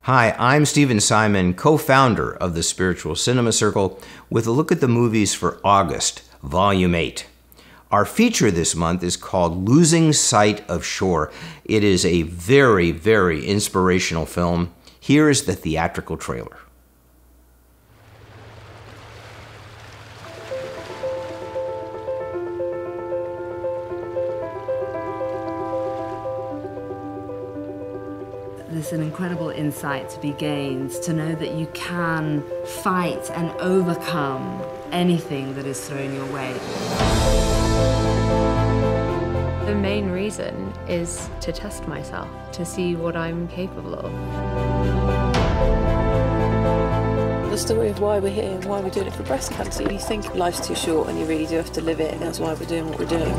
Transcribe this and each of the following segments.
Hi, I'm Stephen Simon, co-founder of the Spiritual Cinema Circle, with a look at the movies for August, Volume 8. Our feature this month is called Losing Sight of Shore. It is a very, very inspirational film. Here is the theatrical trailer. There's an incredible insight to be gained, to know that you can fight and overcome anything that is thrown your way. The main reason is to test myself, to see what I'm capable of. The story of why we're here and why we're doing it for breast cancer. You think life's too short and you really do have to live it, and that's why we're doing what we're doing.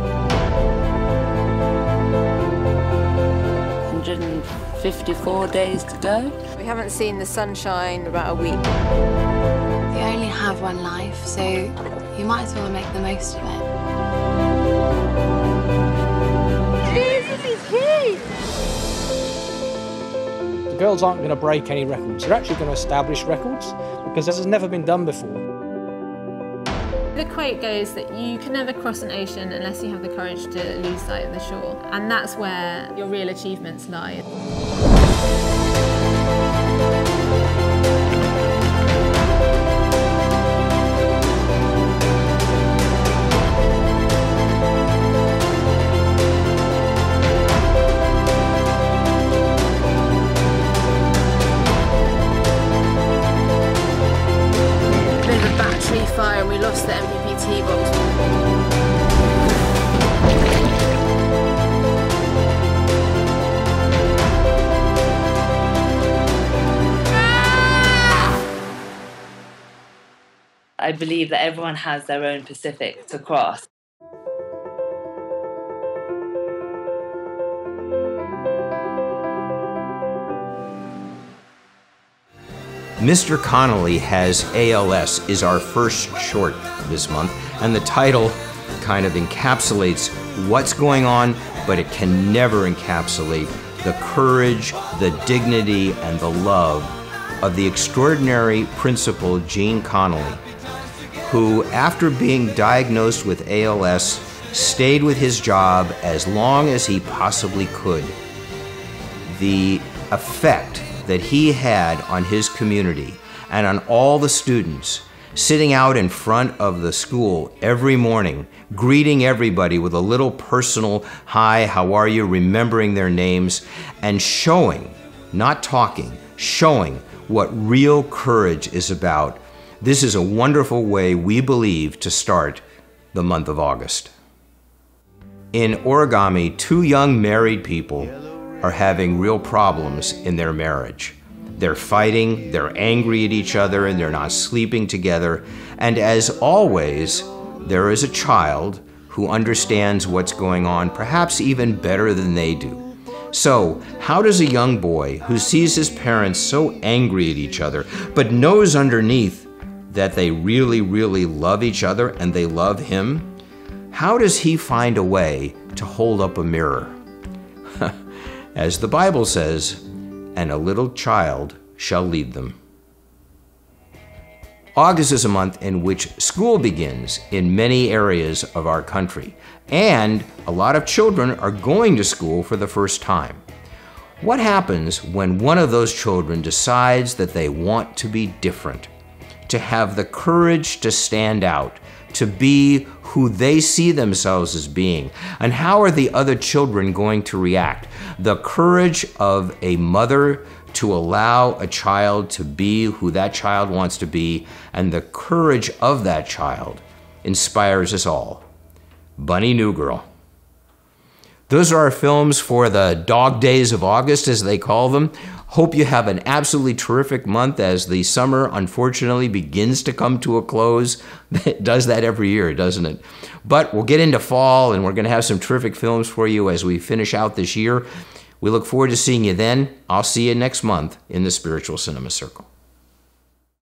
154 days to go. We haven't seen the sunshine in about a week. You only have one life, so you might as well make the most of it. Jesus is here! The girls aren't going to break any records. They're actually going to establish records because this has never been done before. The quote goes that you can never cross an ocean unless you have the courage to lose sight of the shore. And that's where your real achievements lie. There's a battery fire and we lost the MPPT box. I believe that everyone has their own Pacific to cross. Mr. Connolly Has ALS is our first short this month, and the title kind of encapsulates what's going on, but it can never encapsulate the courage, the dignity, and the love of the extraordinary Principal Gene Connolly, who, after being diagnosed with ALS, stayed with his job as long as he possibly could. The effect that he had on his community and on all the students, sitting out in front of the school every morning, greeting everybody with a little personal hi, how are you, remembering their names, and showing, not talking, showing what real courage is about. This is a wonderful way, we believe, to start the month of August. In Origami, two young married people are having real problems in their marriage. They're fighting, they're angry at each other, and they're not sleeping together. And as always, there is a child who understands what's going on, perhaps even better than they do. So, how does a young boy who sees his parents so angry at each other, but knows underneath that they really, really love each other and they love him, how does he find a way to hold up a mirror? As the Bible says, and a little child shall lead them. August is a month in which school begins in many areas of our country, and a lot of children are going to school for the first time. What happens when one of those children decides that they want to be different, to have the courage to stand out, to be who they see themselves as being? And how are the other children going to react? The courage of a mother to allow a child to be who that child wants to be, and the courage of that child inspires us all. Bunny New Girl. Those are our films for the dog days of August, as they call them. Hope you have an absolutely terrific month as the summer, unfortunately, begins to come to a close. It does that every year, doesn't it? But we'll get into fall, and we're going to have some terrific films for you as we finish out this year. We look forward to seeing you then. I'll see you next month in the Spiritual Cinema Circle.